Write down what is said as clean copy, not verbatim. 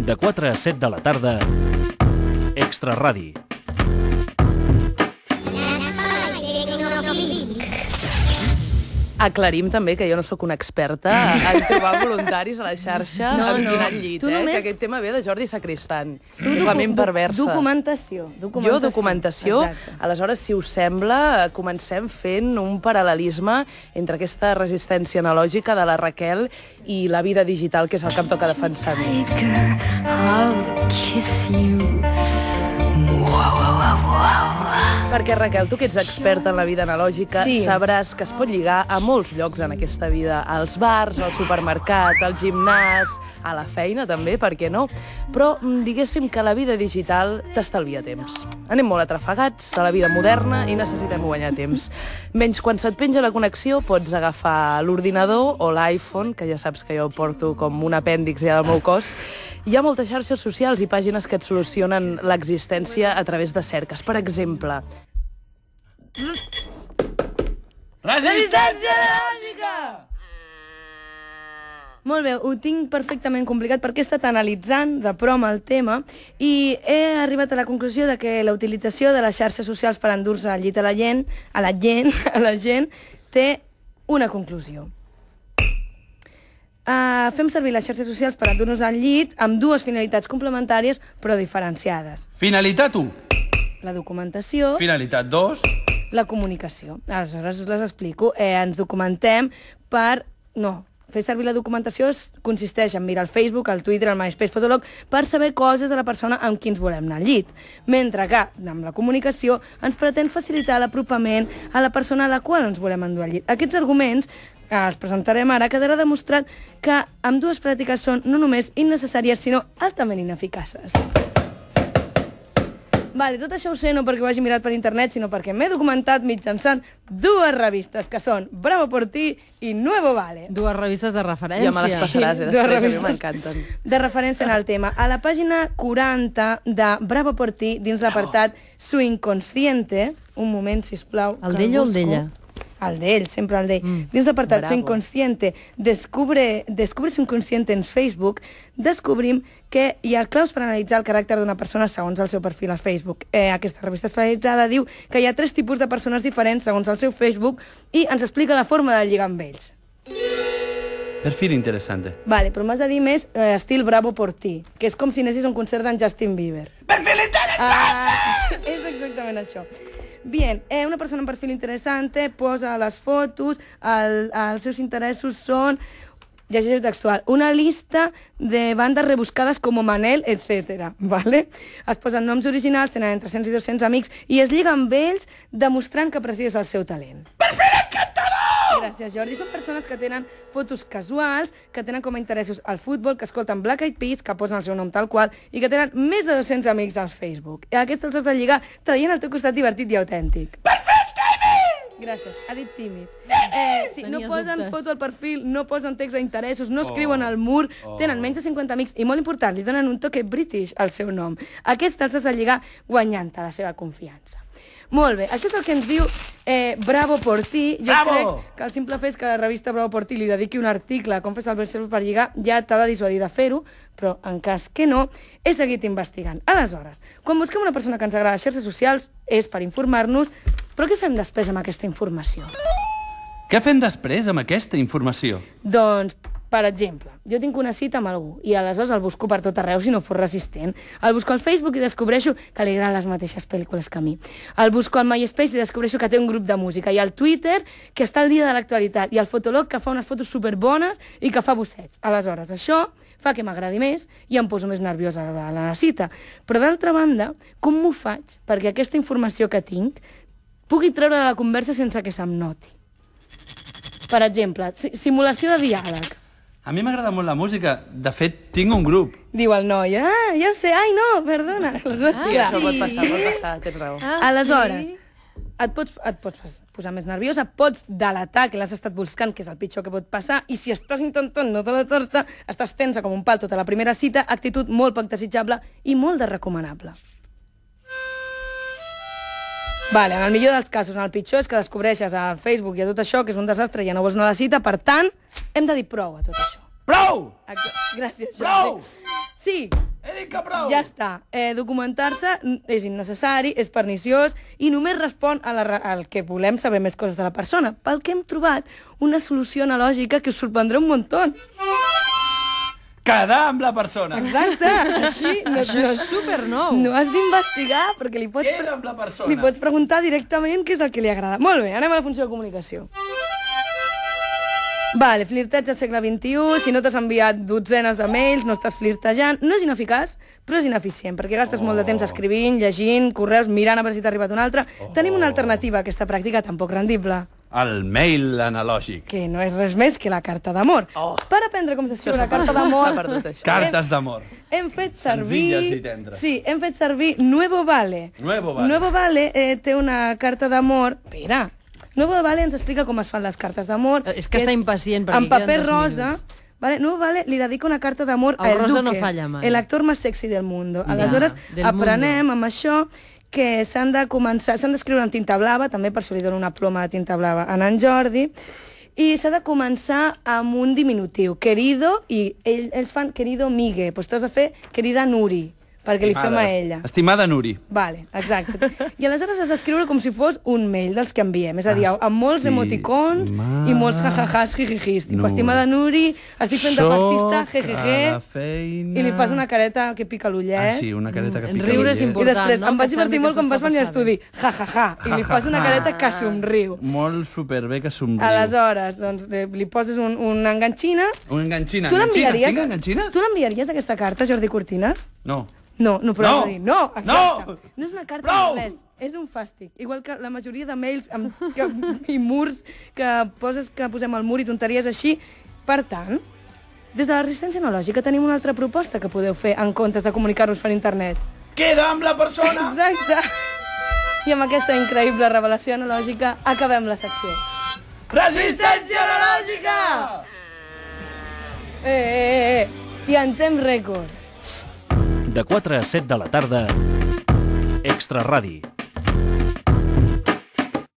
De 4 a 7 de la tarda, Extra Radi. Aclarim també que jo no sóc una experta en trobar voluntaris a la xarxa amb quin al llit, que aquest tema ve de Jordi Sacristan. És la ment perversa. Documentació. Jo, documentació. Aleshores, si us sembla, comencem fent un paral·lelisme entre aquesta resistència analògica de la Raquel i la vida digital, que és el que em toca defensar a mi. Perquè, Raquel, tu que ets experta en la vida analògica, sabràs que es pot lligar a molts llocs en aquesta vida. Als bars, al supermercat, al gimnàs, a la feina també, per què no? Però diguéssim que la vida digital t'estalvia temps. Anem molt atrafegats a la vida moderna i necessitem guanyar temps. Menys quan se't penja la connexió pots agafar l'ordinador o l'iPhone, que ja saps que jo porto com un apèndix ja del meu cos. Hi ha moltes xarxes socials i pàgines que et solucionen l'existència a través de cerques. Per exemple... Resistència analògica! Molt bé, ho tinc perfectament complicat perquè he estat analitzant de prom el tema i he arribat a la conclusió de que la utilització de les xarxes socials per endur-se al llit a la gent té una conclusió. Fem servir les xarxes socials per endur-nos al llit amb dues finalitats complementàries però diferenciades. Finalitat 1. La documentació. Finalitat 2. La comunicació. Aleshores us les explico. Ens documentem per... No, fer servir la documentació consisteix en mirar el Facebook, el Twitter, el MySpace, Fotolog, per saber coses de la persona amb qui ens volem anar al llit. Mentre que, amb la comunicació, ens pretén facilitar l'apropament a la persona a la qual ens volem endur al llit. Aquests arguments que els presentarem ara, quedarà demostrat que ambdues pràctiques són no només innecessàries, sinó altament ineficaces. Vale, tot això ho sé no perquè ho hagi mirat per internet, sinó perquè m'he documentat mitjançant dues revistes, que són Bravo por ti i Nuevo Vale. Dues revistes de referència. Ja me les passaràs, Dues revistes m'encanten. De referència en el tema. A la pàgina 40 de Bravo por ti, dins l'apartat Su inconsciente, un moment, sisplau. El d'ell o el d'ella? El d'ell, sempre el d'ell. Dins l'apartat Su inconsciente, descubre su inconsciente en Facebook, descobrim que hi ha claus per analitzar el caràcter d'una persona segons el seu perfil al Facebook. Aquesta revista especialitzada diu que hi ha 3 tipus de persones diferents segons el seu Facebook i ens explica la forma de lligar amb ells. Perfil interessante. Vale, però m'has de dir més estil Bravo por ti, que és com si anessis a un concert d'en Justin Bieber. Perfil interessante! És exactament això. Bien, una persona amb perfil interessante posa les fotos, els seus interessos són, llegeixo textual, una lista de bandes rebuscades com Manel, etc. ¿Vale? Es posen noms originals, tenen entre 100 i 200 amics i es lliga amb ells demostrant que aprecies el seu talent. Perfil encantador! Gràcies, Jordi. Són persones que tenen fotos casuals, que tenen com a interessos el futbol, que escolten Black Eyed Peas, que posen el seu nom tal qual, i que tenen més de 200 amics al Facebook. I aquests els has de lligar traient el teu costat divertit i autèntic. Perfil tímid! Gràcies, ha dit tímid. No posen foto al perfil, no posen text d'interessos, no escriuen al mur, tenen menys de 50 amics i, molt important, li donen un toque british al seu nom. Aquests te'ls has de lligar guanyant-te la seva confiança. Molt bé, això és el que ens diu Bravo por ti. Jo crec que el simple fet que la revista Bravo por ti li dediqui un article a com fer el versió per lligar ja t'ha de dissuadir de fer-ho, però en cas que no, he seguit investigant. Aleshores, quan busquem una persona que ens agrada a les xarxes socials és per informar-nos, però què fem després amb aquesta informació? Què fem després amb aquesta informació? Doncs, per exemple, jo tinc una cita amb algú i aleshores el busco per tot arreu si no fos resistent. El busco al Facebook i descobreixo que li agraden les mateixes pel·lícules que a mi. El busco al MySpace i descobreixo que té un grup de música. I al Twitter, que està al dia de l'actualitat. I al Fotolog, que fa unes fotos superbones i que fa bossets. Aleshores, això fa que m'agradi més i em poso més nerviosa a la cita. Però d'altra banda, com m'ho faig perquè aquesta informació que tinc pugui treure de la conversa sense que se'm noti? Per exemple, simulació de diàleg. A mi m'agrada molt la música. De fet, tinc un grup. Diu el noi, ja ho sé, ai no, perdona. Sí, això pot passar, tens raó. Aleshores, et pots posar més nerviosa, pots delatar que l'has estat buscant, que és el pitjor que pot passar, i si estàs intentant no te la torta, estàs tensa com un pal tota la primera cita, actitud molt poc desitjable i molt de recomanable. Vale, en el millor dels casos, en el pitjor és que descobreixes a Facebook i a tot això que és un desastre i ja no vols anar a la cita, per tant, hem de dir prou a tot això. Prou! Gràcies, Prou! Jordi. Sí, He dit que prou! ja està. Documentar-se és innecessari, és perniciós i només respon al que volem saber més coses de la persona. Pel que hem trobat una solució analògica que us sorprendrà un muntó. Quedar amb la persona! Exacte, així Això és supernou. no has d'investigar perquè li Queda amb la persona! li pots preguntar directament què és el que li agrada. Molt bé, anem a la funció de comunicació. Vale, flirteig al segle XXI, si no t'has enviat dotzenes de mails, no estàs flirtejant, no és ineficaç, però és ineficient, perquè gastes molt de temps escrivint, llegint, correus, mirant a veure si t'ha arribat un altre. Tenim una alternativa a aquesta pràctica tan poc rendible, El mail analògic. que no és res més que la carta d'amor. Per aprendre com s'escriu una carta d'amor, S'ha perdut, això. Cartes d'amor. hem fet servir... Senzilles i tendres. Sí, hem fet servir Nuevo Vale. Nuevo Vale. Nuevo Vale té una carta d'amor... Espera, Nuevo Vale ens explica com es fan les cartes d'amor. És que està impacient, perquè en paper queden 2 rosa. minuts. Vale, Nuevo Vale li dedica una carta d'amor El a El rosa Duque, no falla mai. el actor més sexy del mundo. Aleshores, del aprenem amb això que s'han d'escriure en tinta blava, també per això li dono una ploma de tinta blava a en Jordi, i s'ha de començar amb un diminutiu, querido, i ells fan querido Migue, doncs t'has de fer querida Nuri, perquè li fem a ella. Estimada Nuri. Vale, exacte. I aleshores has d'escriure com si fos un mail dels que enviem, és a dir, amb molts emoticons i molts jajajàs, jijijis, tipus, estimada Nuri, estic fent de factista, jejeje, i li fas una careta que pica l'ullet. Ah, sí, una careta que pica Riure és l'ullet. I important, després, no? em vaig Que divertir sembli molt que quan vas s'està venir a passant. l'estudi, jajaja, i li fas una careta que somriu. Molt superbé que somriu. Aleshores, doncs, li poses una enganxina. Una enganxina. Tu l'enviaries? Tinc enganxines? Tu l'enviaries, aquesta carta, Jordi Cortines? No. No, no, però No! has de dir, no, exacte. No! No és una carta Prou! de res, és un fàstic. Igual que la majoria de mails i murs que posem al mur i tonteries així. Per tant, des de la resistència analògica tenim una altra proposta que podeu fer en comptes de comunicar-vos per internet. Queda amb la persona! Exacte. I amb aquesta increïble revelació analògica acabem la secció. Resistència analògica! I en temps rècord. De 4 a 7 de la tarda, Extra Radi.